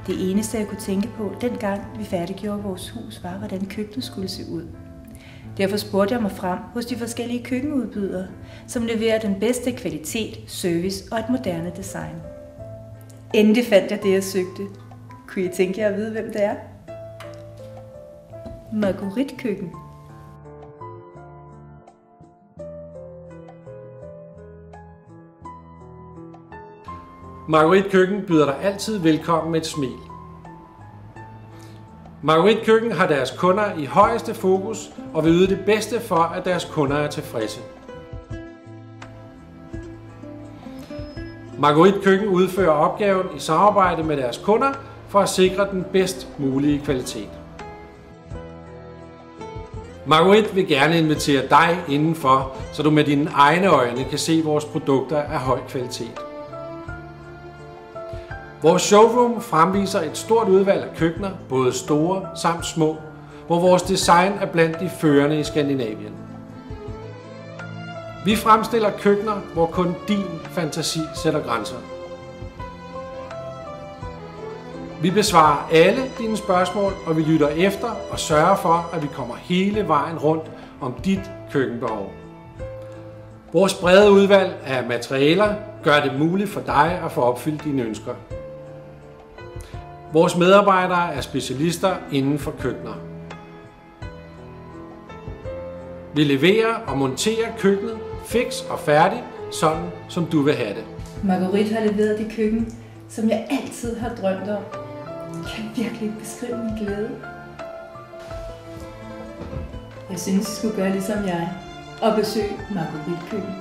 Det eneste, jeg kunne tænke på, dengang vi færdiggjorde vores hus, var, hvordan køkkenet skulle se ud. Derfor spurgte jeg mig frem hos de forskellige køkkenudbydere, som leverer den bedste kvalitet, service og et moderne design. Endelig fandt jeg det, jeg søgte. Kunne I tænke jer at vide, hvem det er? Marguerite Køkken. Marguerite Køkken byder dig altid velkommen med et smil. Marguerite Køkken har deres kunder i højeste fokus og vil yde det bedste for, at deres kunder er tilfredse. Marguerite Køkken udfører opgaven i samarbejde med deres kunder for at sikre den bedst mulige kvalitet. Marguerite vil gerne invitere dig indenfor, så du med dine egne øjne kan se vores produkter af høj kvalitet. Vores showroom fremviser et stort udvalg af køkkener, både store samt små, hvor vores design er blandt de førende i Skandinavien. Vi fremstiller køkkener, hvor kun din fantasi sætter grænser. Vi besvarer alle dine spørgsmål, og vi lytter efter og sørger for, at vi kommer hele vejen rundt om dit køkkenbehov. Vores brede udvalg af materialer gør det muligt for dig at få opfyldt dine ønsker. Vores medarbejdere er specialister inden for køkkener. Vi leverer og monterer køkkenet fiks og færdigt, sådan som du vil have det. Marguerite har leveret det køkken, som jeg altid har drømt om. Jeg kan virkelig ikke beskrive min glæde. Jeg synes, I skulle gøre ligesom jeg og besøge Marguerite Køkken.